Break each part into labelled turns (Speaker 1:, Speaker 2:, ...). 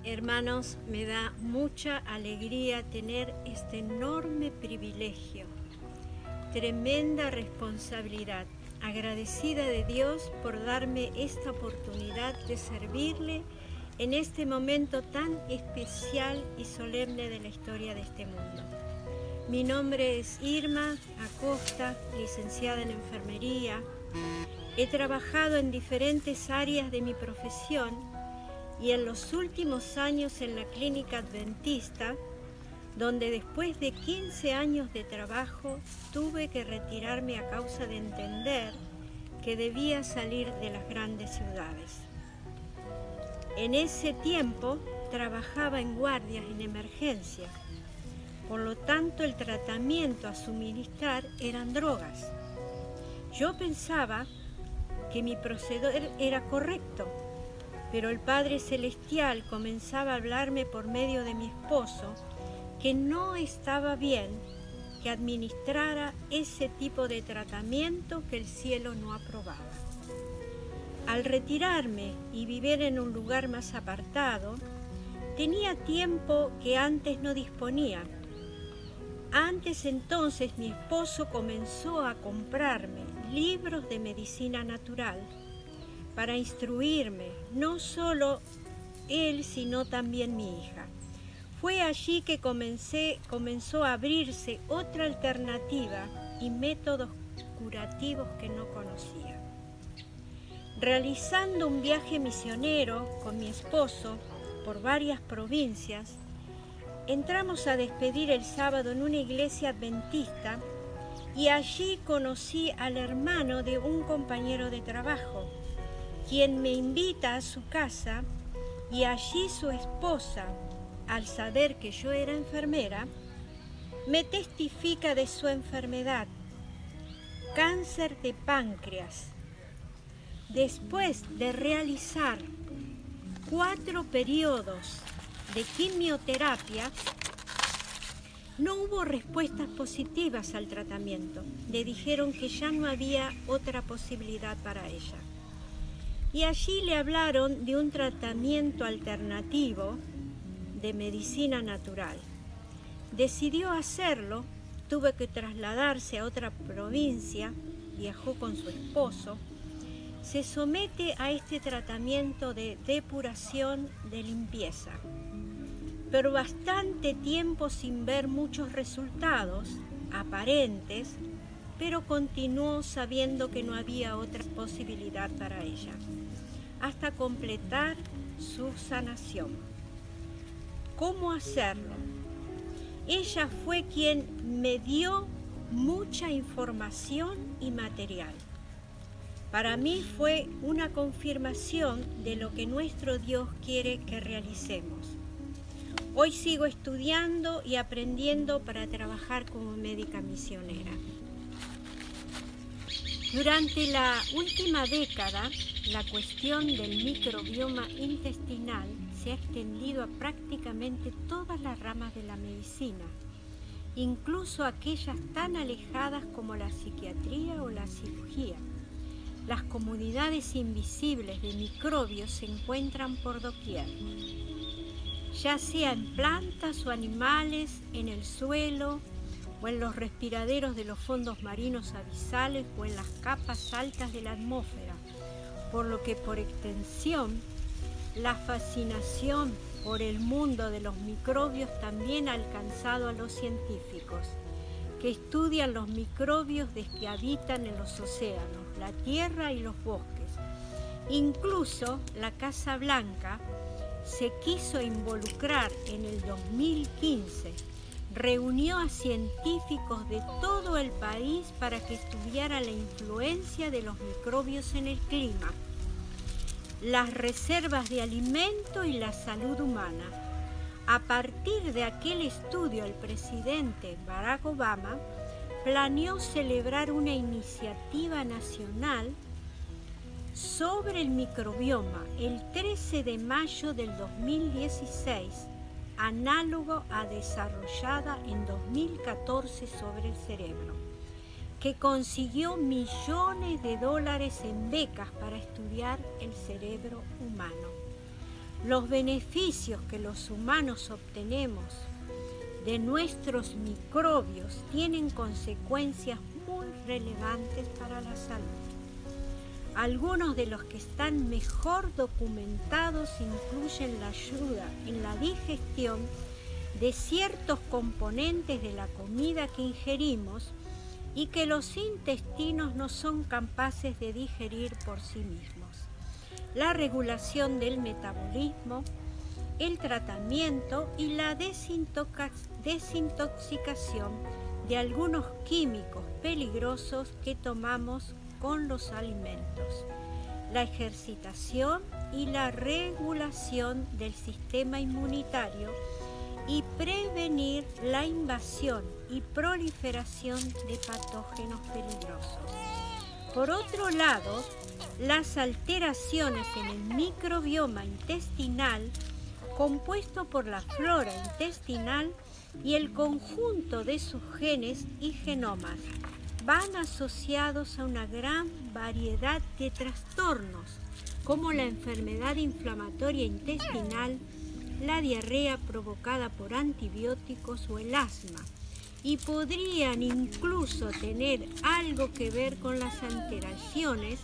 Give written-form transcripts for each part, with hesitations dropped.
Speaker 1: Hermanos, me da mucha alegría tener este enorme privilegio, tremenda responsabilidad, agradecida de Dios por darme esta oportunidad de servirle en este momento tan especial y solemne de la historia de este mundo. Mi nombre es Irma Acosta, licenciada en enfermería. He trabajado en diferentes áreas de mi profesión y en los últimos años en la clínica adventista, donde después de 15 años de trabajo tuve que retirarme a causa de entender que debía salir de las grandes ciudades. En ese tiempo trabajaba en guardias en emergencia, por lo tanto el tratamiento a suministrar eran drogas. Yo pensaba que mi proceder era correcto, pero el Padre Celestial comenzaba a hablarme por medio de mi esposo que no estaba bien que administrara ese tipo de tratamiento que el cielo no aprobaba. Al retirarme y vivir en un lugar más apartado, tenía tiempo que antes no disponía. Antes entonces mi esposo comenzó a comprarme libros de medicina natural para instruirme, no solo él, sino también mi hija. Fue allí que comenzó a abrirse otra alternativa y métodos curativos que no conocía. Realizando un viaje misionero con mi esposo por varias provincias, entramos a despedir el sábado en una iglesia adventista y allí conocí al hermano de un compañero de trabajo, quien me invita a su casa, y allí su esposa, al saber que yo era enfermera, me testifica de su enfermedad, cáncer de páncreas. Después de realizar 4 periodos de quimioterapia, no hubo respuestas positivas al tratamiento. Le dijeron que ya no había otra posibilidad para ella. Y allí le hablaron de un tratamiento alternativo de medicina natural. Decidió hacerlo, tuvo que trasladarse a otra provincia, viajó con su esposo, se somete a este tratamiento de depuración, de limpieza, pero bastante tiempo sin ver muchos resultados aparentes, pero continuó sabiendo que no había otra posibilidad para ella, hasta completar su sanación. ¿Cómo hacerlo? Ella fue quien me dio mucha información y material. Para mí fue una confirmación de lo que nuestro Dios quiere que realicemos. Hoy sigo estudiando y aprendiendo para trabajar como médica misionera. Durante la última década, la cuestión del microbioma intestinal se ha extendido a prácticamente todas las ramas de la medicina, incluso aquellas tan alejadas como la psiquiatría o la cirugía. Las comunidades invisibles de microbios se encuentran por doquier, ya sea en plantas o animales, en el suelo, o en los respiraderos de los fondos marinos abisales o en las capas altas de la atmósfera, por lo que por extensión la fascinación por el mundo de los microbios también ha alcanzado a los científicos, que estudian los microbios que habitan en los océanos, la tierra y los bosques. Incluso la Casa Blanca se quiso involucrar en el 2015. Reunió a científicos de todo el país para que estudiara la influencia de los microbios en el clima, las reservas de alimento y la salud humana. A partir de aquel estudio, el presidente Barack Obama planeó celebrar una iniciativa nacional sobre el microbioma el 13 de mayo del 2016, análogo a desarrollada en 2014 sobre el cerebro, que consiguió millones de dólares en becas para estudiar el cerebro humano. Los beneficios que los humanos obtenemos de nuestros microbios tienen consecuencias muy relevantes para la salud. Algunos de los que están mejor documentados incluyen la ayuda en la digestión de ciertos componentes de la comida que ingerimos y que los intestinos no son capaces de digerir por sí mismos. La regulación del metabolismo, el tratamiento y la desintoxicación de algunos químicos peligrosos que tomamos con los alimentos, la ejercitación y la regulación del sistema inmunitario y prevenir la invasión y proliferación de patógenos peligrosos. Por otro lado, las alteraciones en el microbioma intestinal, compuesto por la flora intestinal y el conjunto de sus genes y genomas, van asociados a una gran variedad de trastornos, como la enfermedad inflamatoria intestinal, la diarrea provocada por antibióticos o el asma, y podrían incluso tener algo que ver con las alteraciones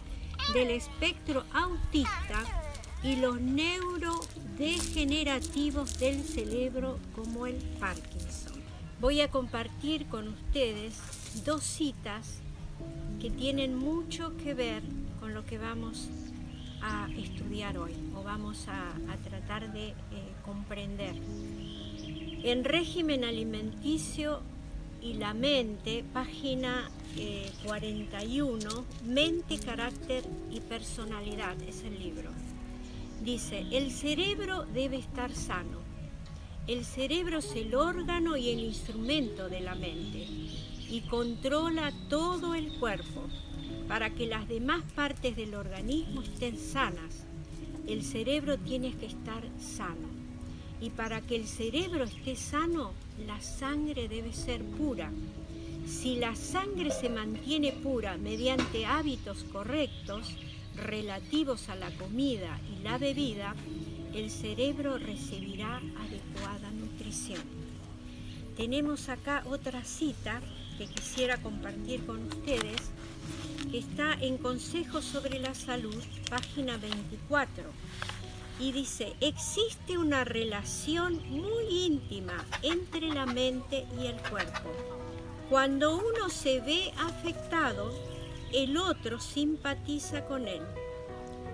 Speaker 1: del espectro autista y los neurodegenerativos del cerebro como el Parkinson. Voy a compartir con ustedes dos citas que tienen mucho que ver con lo que vamos a estudiar hoy o vamos a tratar de comprender. En Régimen Alimenticio y la Mente, página 41, Mente, Carácter y Personalidad, es el libro. Dice, el cerebro debe estar sano. El cerebro es el órgano y el instrumento de la mente y controla todo el cuerpo. Para que las demás partes del organismo estén sanas, el cerebro tiene que estar sano. Y para que el cerebro esté sano, la sangre debe ser pura. Si la sangre se mantiene pura mediante hábitos correctos relativos a la comida y la bebida, el cerebro recibirá adecuada nutrición. Tenemos acá otra cita que quisiera compartir con ustedes, que está en Consejos sobre la Salud, página 24, y dice, existe una relación muy íntima entre la mente y el cuerpo. Cuando uno se ve afectado, el otro simpatiza con él.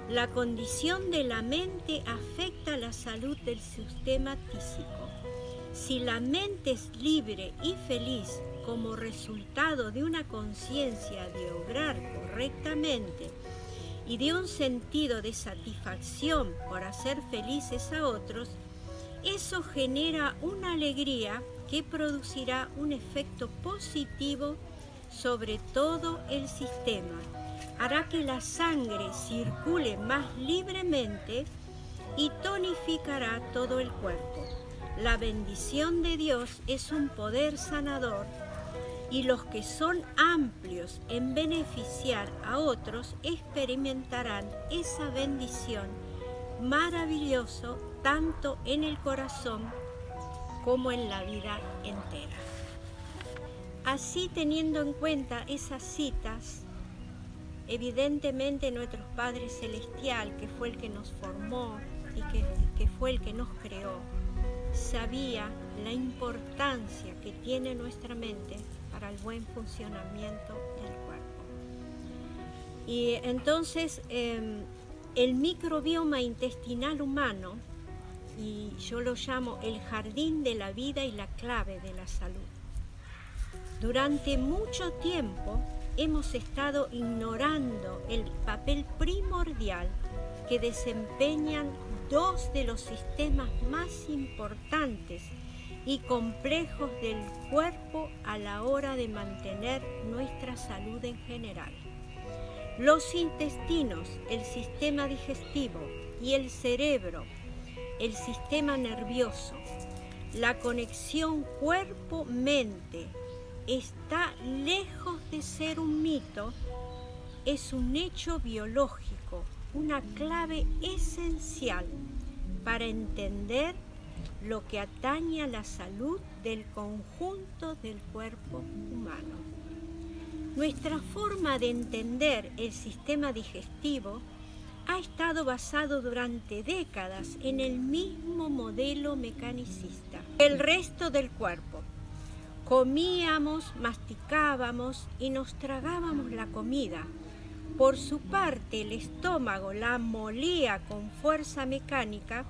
Speaker 1: La condición de la mente afecta la salud del sistema físico. Si la mente es libre y feliz como resultado de una conciencia de obrar correctamente y de un sentido de satisfacción por hacer felices a otros, eso genera una alegría que producirá un efecto positivo sobre todo el sistema. Hará que la sangre circule más libremente y tonificará todo el cuerpo. La bendición de Dios es un poder sanador y los que son amplios en beneficiar a otros experimentarán esa bendición maravillosa tanto en el corazón como en la vida entera. Así, teniendo en cuenta esas citas, evidentemente nuestro Padre Celestial, que fue el que nos formó y que fue el que nos creó, sabía la importancia que tiene nuestra mente para el buen funcionamiento del cuerpo. Y entonces el microbioma intestinal humano, y yo lo llamo el jardín de la vida y la clave de la salud. Durante mucho tiempo hemos estado ignorando el papel primordial que desempeñan dos de los sistemas más importantes y complejos del cuerpo a la hora de mantener nuestra salud en general. Los intestinos, el sistema digestivo, y el cerebro, el sistema nervioso. La conexión cuerpo-mente está lejos de ser un mito, es un hecho biológico, una clave esencial para entender lo que atañe a la salud del conjunto del cuerpo humano. Nuestra forma de entender el sistema digestivo ha estado basado durante décadas en el mismo modelo mecanicista. El resto del cuerpo. Comíamos, masticábamos y nos tragábamos la comida. Por su parte, el estómago la molía con fuerza mecánica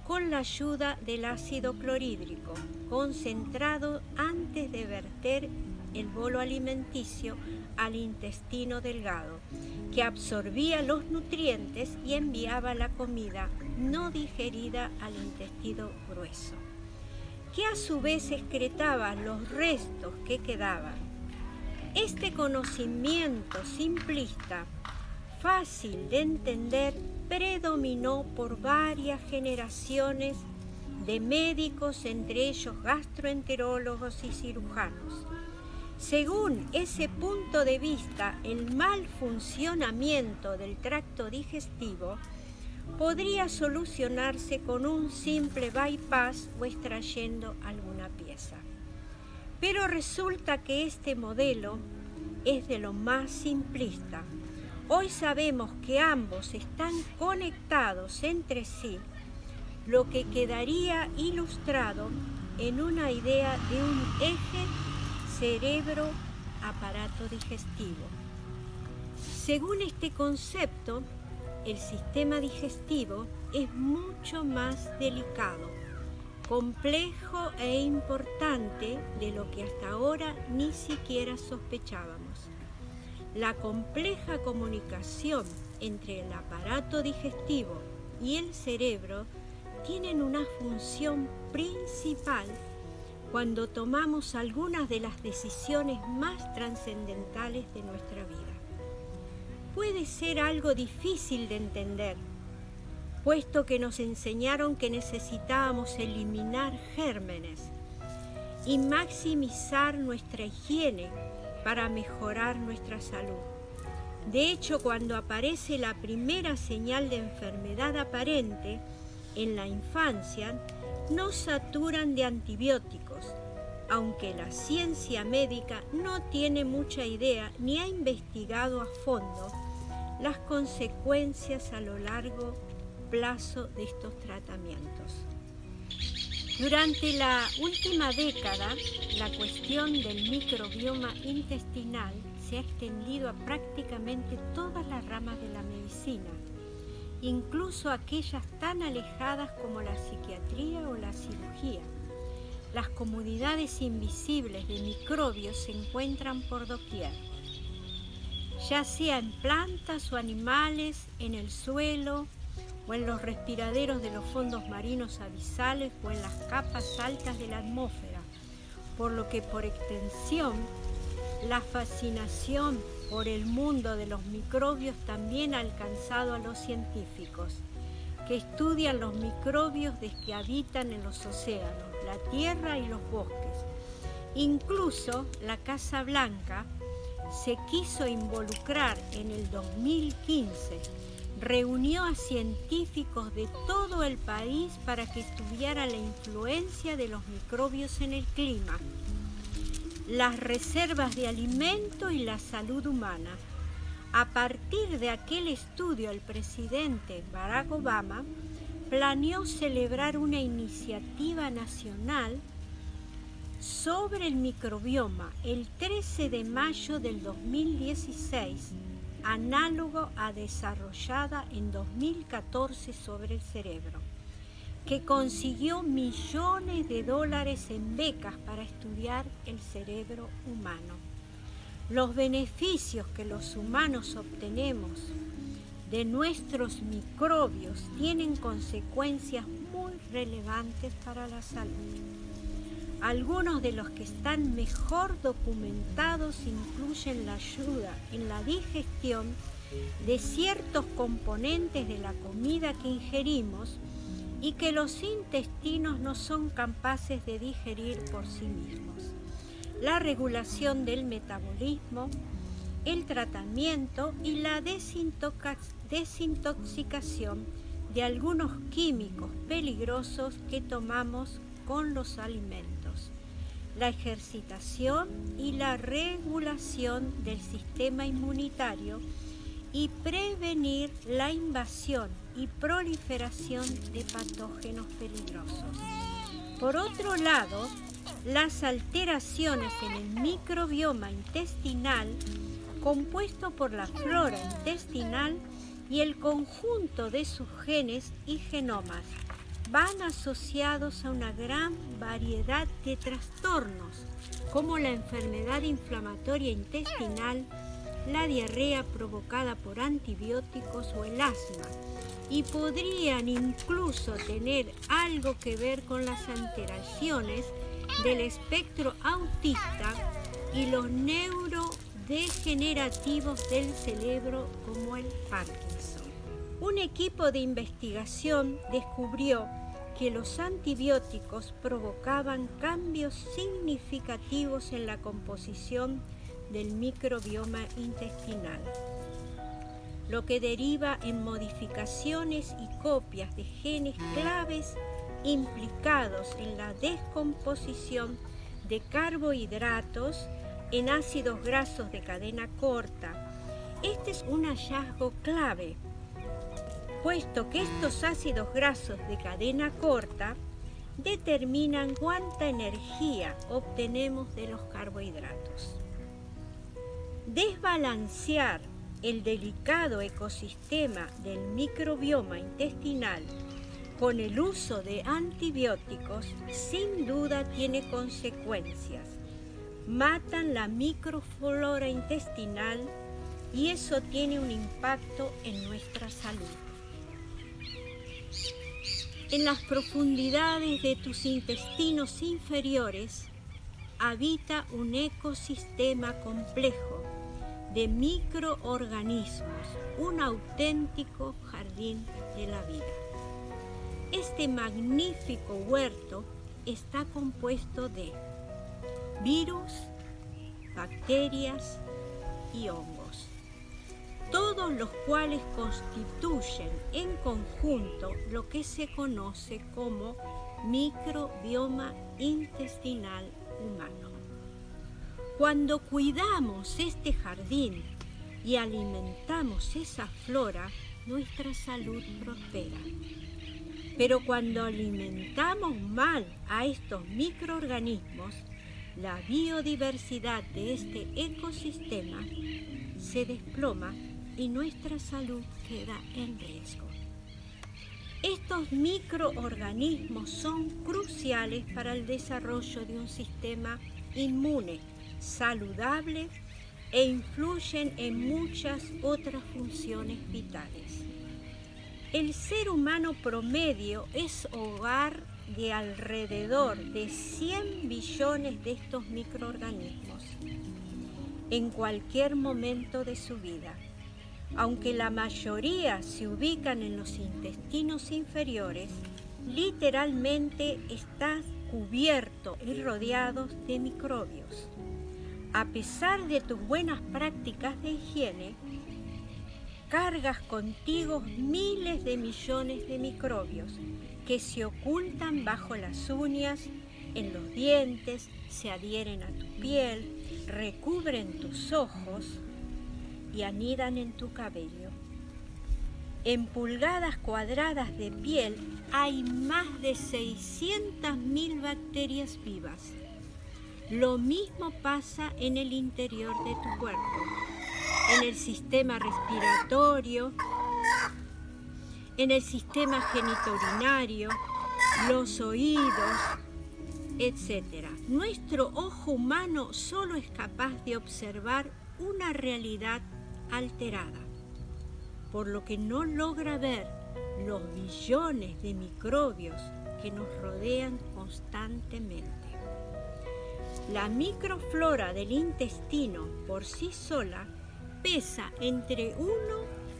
Speaker 1: con la ayuda del ácido clorhídrico, concentrado antes de verter el bolo alimenticio al intestino delgado, que absorbía los nutrientes y enviaba la comida no digerida al intestino grueso, que a su vez excretaba los restos que quedaban. Este conocimiento simplista, fácil de entender, predominó por varias generaciones de médicos, entre ellos gastroenterólogos y cirujanos. Según ese punto de vista, el mal funcionamiento del tracto digestivo podría solucionarse con un simple bypass o extrayendo alguna pieza. Pero resulta que este modelo es de lo más simplista. Hoy sabemos que ambos están conectados entre sí, lo que quedaría ilustrado en una idea de un eje cerebro-aparato digestivo. Según este concepto, el sistema digestivo es mucho más delicado, complejo e importante de lo que hasta ahora ni siquiera sospechábamos. La compleja comunicación entre el aparato digestivo y el cerebro tienen una función principal cuando tomamos algunas de las decisiones más trascendentales de nuestra vida. Puede ser algo difícil de entender, puesto que nos enseñaron que necesitábamos eliminar gérmenes y maximizar nuestra higiene para mejorar nuestra salud. De hecho, cuando aparece la primera señal de enfermedad aparente en la infancia, nos saturan de antibióticos, aunque la ciencia médica no tiene mucha idea ni ha investigado a fondo las consecuencias a lo largo plazo de estos tratamientos. Durante la última década, la cuestión del microbioma intestinal se ha extendido a prácticamente todas las ramas de la medicina, incluso aquellas tan alejadas como la psiquiatría o la cirugía. Las comunidades invisibles de microbios se encuentran por doquier, ya sea en plantas o animales, en el suelo o en los respiraderos de los fondos marinos abisales o en las capas altas de la atmósfera, por lo que por extensión la fascinación por el mundo de los microbios también ha alcanzado a los científicos, que estudian los microbios que habitan en los océanos, la tierra y los bosques. Incluso la Casa Blanca se quiso involucrar en el 2015, reunió a científicos de todo el país para que estudiara la influencia de los microbios en el clima, las reservas de alimento y la salud humana. A partir de aquel estudio, el presidente Barack Obama planeó celebrar una iniciativa nacional sobre el microbioma el 13 de mayo del 2016, análogo a desarrollada en 2014 sobre el cerebro, que consiguió millones de dólares en becas para estudiar el cerebro humano. Los beneficios que los humanos obtenemos de nuestros microbios tienen consecuencias muy relevantes para la salud. Algunos de los que están mejor documentados incluyen la ayuda en la digestión de ciertos componentes de la comida que ingerimos y que los intestinos no son capaces de digerir por sí mismos, la regulación del metabolismo, el tratamiento y la desintoxicación de algunos químicos peligrosos que tomamos con los alimentos, la ejercitación y la regulación del sistema inmunitario y prevenir la invasión y proliferación de patógenos peligrosos. Por otro lado, las alteraciones en el microbioma intestinal, compuesto por la flora intestinal y el conjunto de sus genes y genomas, van asociados a una gran variedad de trastornos, como la enfermedad inflamatoria intestinal, la diarrea provocada por antibióticos o el asma, y podrían incluso tener algo que ver con las alteraciones del espectro autista y los neurodegenerativos del cerebro como el Parkinson. Un equipo de investigación descubrió que los antibióticos provocaban cambios significativos en la composición del microbioma intestinal, lo que deriva en modificaciones y copias de genes claves implicados en la descomposición de carbohidratos en ácidos grasos de cadena corta. Este es un hallazgo clave, puesto que estos ácidos grasos de cadena corta determinan cuánta energía obtenemos de los carbohidratos. Desbalancear el delicado ecosistema del microbioma intestinal con el uso de antibióticos sin duda tiene consecuencias. Matan la microflora intestinal y eso tiene un impacto en nuestra salud. En las profundidades de tus intestinos inferiores habita un ecosistema complejo de microorganismos, un auténtico jardín de la vida. Este magnífico huerto está compuesto de virus, bacterias y hongos, todos los cuales constituyen en conjunto lo que se conoce como microbioma intestinal humano. Cuando cuidamos este jardín y alimentamos esa flora, nuestra salud prospera. Pero cuando alimentamos mal a estos microorganismos, la biodiversidad de este ecosistema se desploma y nuestra salud queda en riesgo. Estos microorganismos son cruciales para el desarrollo de un sistema inmune saludable e influyen en muchas otras funciones vitales. El ser humano promedio es hogar de alrededor de 100 billones de estos microorganismos en cualquier momento de su vida. Aunque la mayoría se ubican en los intestinos inferiores, literalmente está cubierto y rodeado de microbios. A pesar de tus buenas prácticas de higiene, cargas contigo miles de millones de microbios que se ocultan bajo las uñas, en los dientes, se adhieren a tu piel, recubren tus ojos y anidan en tu cabello. En pulgadas cuadradas de piel hay más de 600.000 bacterias vivas. Lo mismo pasa en el interior de tu cuerpo, en el sistema respiratorio, en el sistema genitourinario, los oídos, etc. Nuestro ojo humano solo es capaz de observar una realidad alterada, por lo que no logra ver los billones de microbios que nos rodean constantemente. La microflora del intestino por sí sola pesa entre 1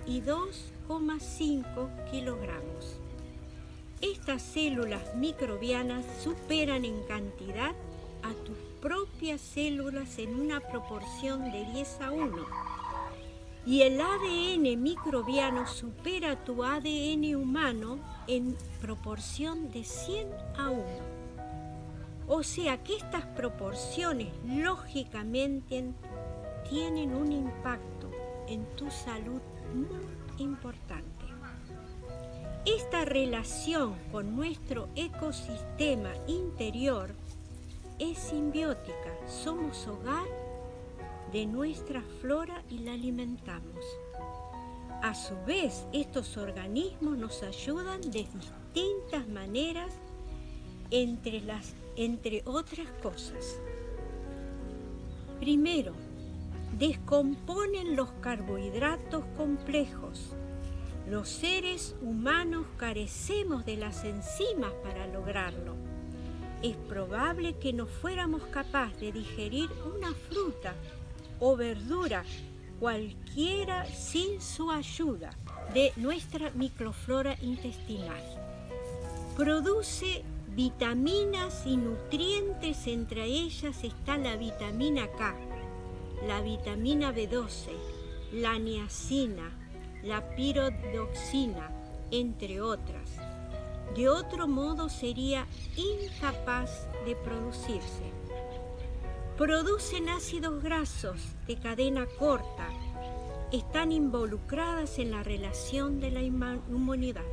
Speaker 1: y 2,5 kilogramos. Estas células microbianas superan en cantidad a tus propias células en una proporción de 10 a 1. y el ADN microbiano supera tu ADN humano en proporción de 100:1. O sea que estas proporciones lógicamente tienen un impacto en tu salud muy importante. Esta relación con nuestro ecosistema interior es simbiótica. Somos hogar de nuestra flora y la alimentamos. A su vez, estos organismos nos ayudan de distintas maneras, entre otras cosas. Primero, descomponen los carbohidratos complejos. Los seres humanos carecemos de las enzimas para lograrlo. Es probable que no fuéramos capaces de digerir una fruta o verdura cualquiera sin su ayuda de nuestra microflora intestinal. Produce vitaminas y nutrientes, entre ellas está la vitamina K, la vitamina B12, la niacina, la pirodoxina, entre otras. De otro modo sería incapaz de producirse. Producen ácidos grasos de cadena corta. Están involucradas en la relación de la inmunidad,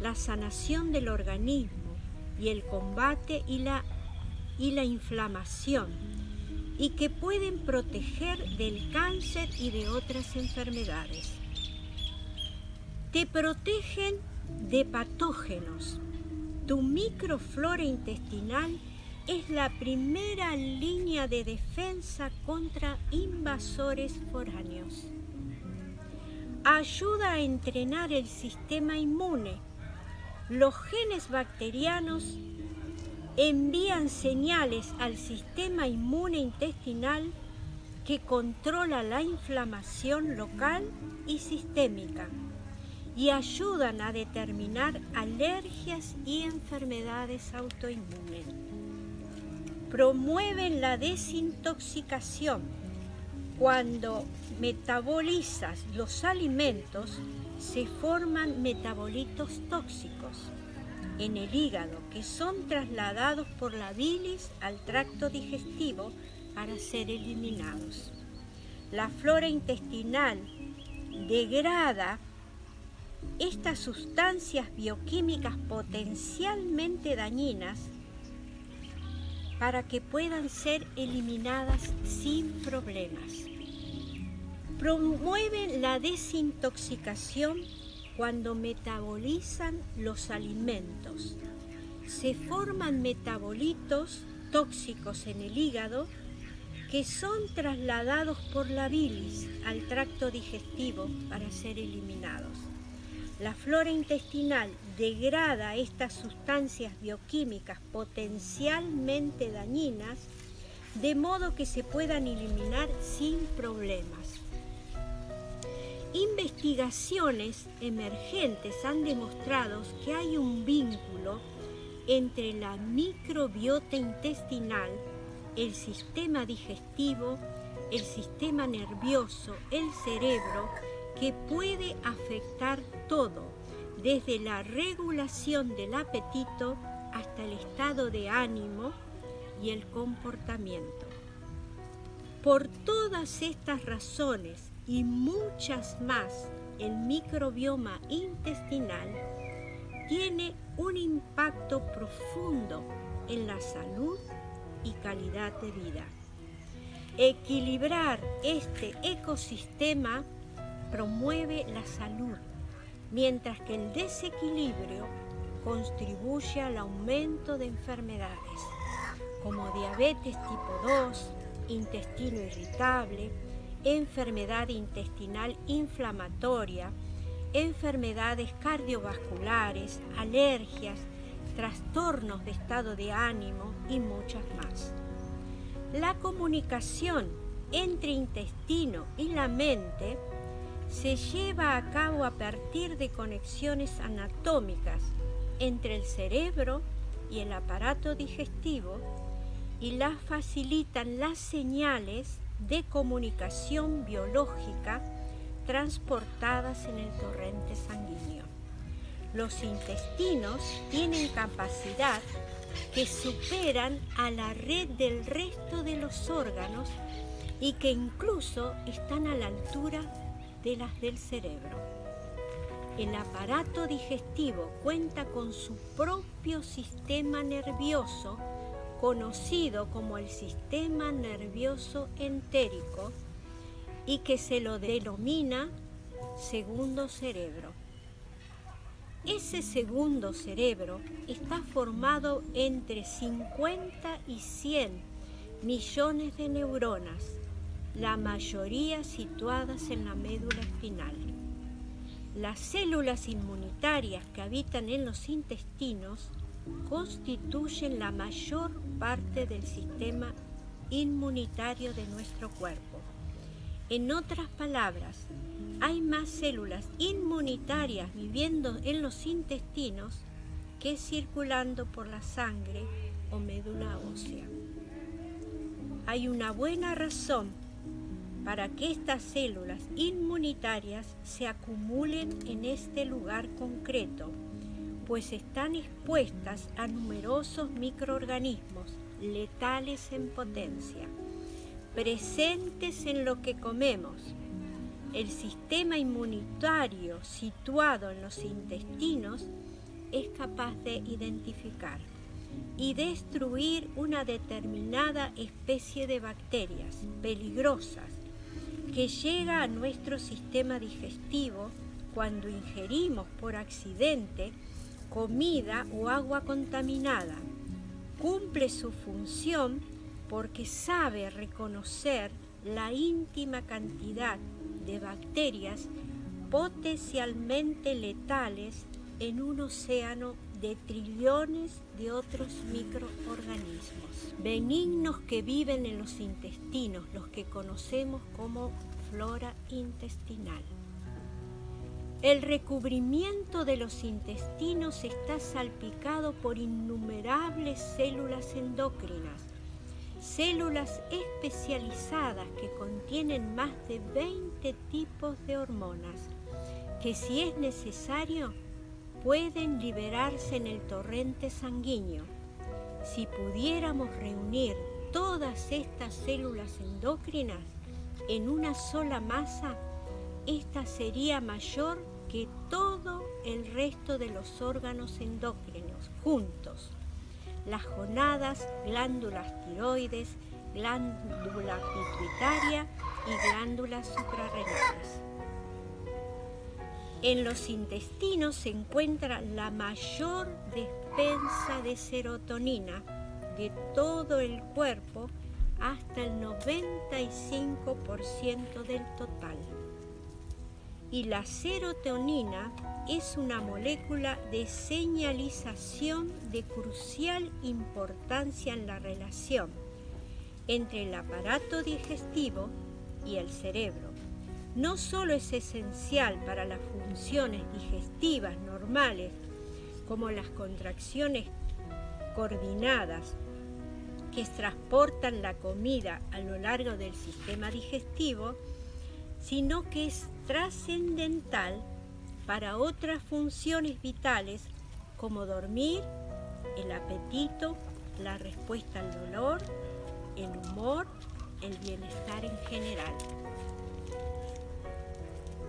Speaker 1: la sanación del organismo y el combate y la inflamación, y que pueden proteger del cáncer y de otras enfermedades. Te protegen de patógenos. Tu microflora intestinal es la primera línea de defensa contra invasores foráneos. Ayuda a entrenar el sistema inmune. Los genes bacterianos envían señales al sistema inmune intestinal que controla la inflamación local y sistémica y ayudan a determinar alergias y enfermedades autoinmunes. Promueven la desintoxicación. Cuando metabolizas los alimentos, se forman metabolitos tóxicos en el hígado que son trasladados por la bilis al tracto digestivo para ser eliminados. La flora intestinal degrada estas sustancias bioquímicas potencialmente dañinas para que puedan ser eliminadas sin problemas. Promueven la desintoxicación cuando metabolizan los alimentos. Se forman metabolitos tóxicos en el hígado que son trasladados por la bilis al tracto digestivo para ser eliminados. La flora intestinal degrada estas sustancias bioquímicas potencialmente dañinas de modo que se puedan eliminar sin problemas. Investigaciones emergentes han demostrado que hay un vínculo entre la microbiota intestinal, el sistema digestivo, el sistema nervioso, el cerebro, que puede afectar todo, desde la regulación del apetito hasta el estado de ánimo y el comportamiento. Por todas estas razones y muchas más, el microbioma intestinal tiene un impacto profundo en la salud y calidad de vida. Equilibrar este ecosistema promueve la salud, mientras que el desequilibrio contribuye al aumento de enfermedades como diabetes tipo 2, intestino irritable, enfermedad intestinal inflamatoria, enfermedades cardiovasculares, alergias, trastornos de estado de ánimo y muchas más. La comunicación entre intestino y la mente se lleva a cabo a partir de conexiones anatómicas entre el cerebro y el aparato digestivo y las facilitan las señales de comunicación biológica transportadas en el torrente sanguíneo. Los intestinos tienen capacidad que superan a la red del resto de los órganos y que incluso están a la altura de las del cerebro. El aparato digestivo cuenta con su propio sistema nervioso, conocido como el sistema nervioso entérico, y que se lo denomina segundo cerebro. Ese segundo cerebro está formado entre 50 y 100 millones de neuronas, la mayoría situadas en la médula espinal. Las células inmunitarias que habitan en los intestinos constituyen la mayor parte del sistema inmunitario de nuestro cuerpo. En otras palabras, hay más células inmunitarias viviendo en los intestinos que circulando por la sangre o médula ósea. Hay una buena razón para que estas células inmunitarias se acumulen en este lugar concreto, pues están expuestas a numerosos microorganismos letales en potencia, presentes en lo que comemos. El sistema inmunitario situado en los intestinos es capaz de identificar y destruir una determinada especie de bacterias peligrosas que llega a nuestro sistema digestivo cuando ingerimos por accidente comida o agua contaminada. Cumple su función porque sabe reconocer la ínfima cantidad de bacterias potencialmente letales en un océano de trillones de otros microorganismos benignos que viven en los intestinos, los que conocemos como flora intestinal. El recubrimiento de los intestinos está salpicado por innumerables células endocrinas, células especializadas que contienen más de 20 tipos de hormonas, que si es necesario pueden liberarse en el torrente sanguíneo. Si pudiéramos reunir todas estas células endocrinas en una sola masa, esta sería mayor que todo el resto de los órganos endocrinos juntos: las gonadas, glándulas tiroides, glándula pituitaria y glándulas suprarrenales. En los intestinos se encuentra la mayor despensa de serotonina de todo el cuerpo, hasta el 95% del total. Y la serotonina es una molécula de señalización de crucial importancia en la relación entre el aparato digestivo y el cerebro. No solo es esencial para las funciones digestivas normales, como las contracciones coordinadas que transportan la comida a lo largo del sistema digestivo, sino que es trascendental para otras funciones vitales como dormir, el apetito, la respuesta al dolor, el humor, el bienestar en general.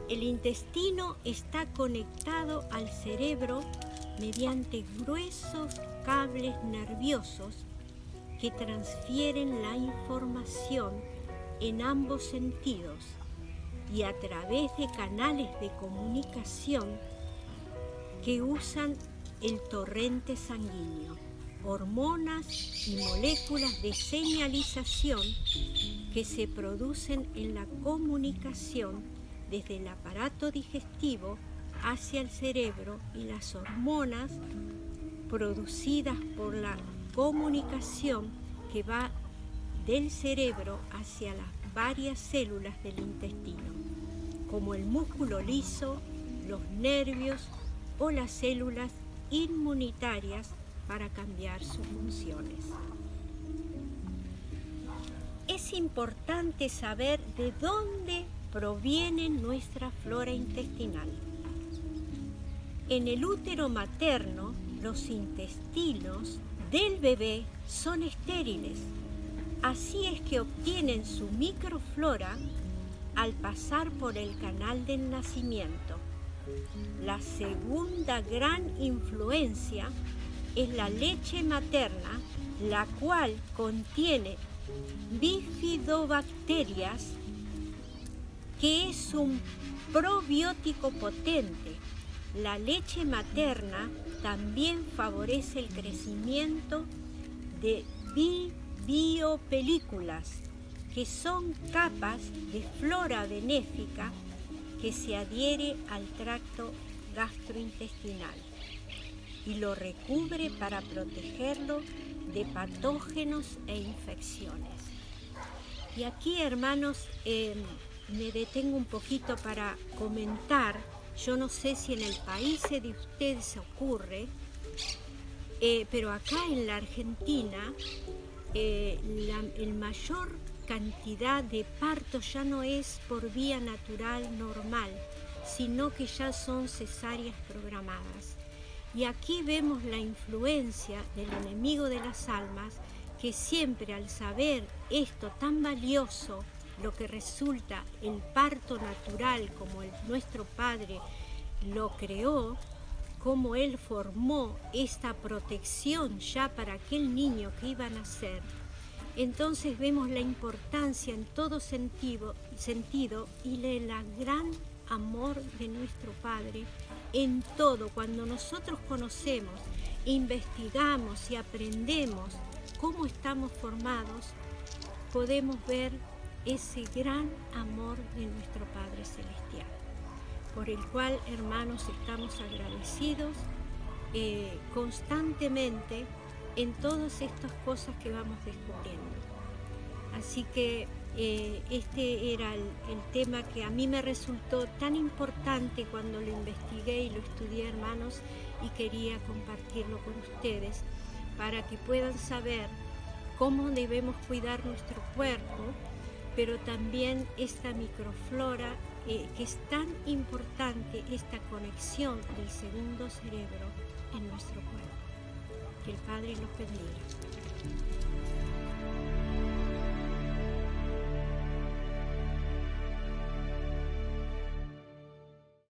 Speaker 1: El intestino está conectado al cerebro mediante gruesos cables nerviosos que transfieren la información en ambos sentidos y a través de canales de comunicación que usan el torrente sanguíneo, hormonas y moléculas de señalización que se producen en la comunicación desde el aparato digestivo hacia el cerebro, y las hormonas producidas por la comunicación que va del cerebro hacia las varias células del intestino, como el músculo liso, los nervios o las células inmunitarias para cambiar sus funciones. Es importante saber de dónde proviene nuestra flora intestinal. En el útero materno, los intestinos del bebé son estériles. Así es que obtienen su microflora al pasar por el canal del nacimiento. La segunda gran influencia es la leche materna, la cual contiene bifidobacterias, que es un probiótico potente. La leche materna también favorece el crecimiento de biopelículas, que son capas de flora benéfica que se adhiere al tracto gastrointestinal y lo recubre para protegerlo de patógenos e infecciones. Y aquí, hermanos, me detengo un poquito para comentar. Yo no sé si en el país de ustedes ocurre, pero acá en la Argentina el mayor cantidad de partos ya no es por vía natural normal, sino que ya son cesáreas programadas. Y aquí vemos la influencia del enemigo de las almas, que siempre, al saber esto tan valioso, lo que resulta el parto natural, como nuestro Padre lo creó, como Él formó esta protección ya para aquel niño que iba a nacer, entonces vemos la importancia en todo sentido y el gran amor de nuestro Padre en todo. Cuando nosotros conocemos, investigamos y aprendemos cómo estamos formados, podemos ver ese gran amor de nuestro Padre Celestial, por el cual, hermanos, estamos agradecidos constantemente en todas estas cosas que vamos descubriendo. Así que este era el tema que a mí me resultó tan importante cuando lo investigué y lo estudié, hermanos, y quería compartirlo con ustedes para que puedan saber cómo debemos cuidar nuestro cuerpo, pero también esta microflora que es tan importante, esta conexión del segundo cerebro en nuestro cuerpo. Que el Padre los bendiga.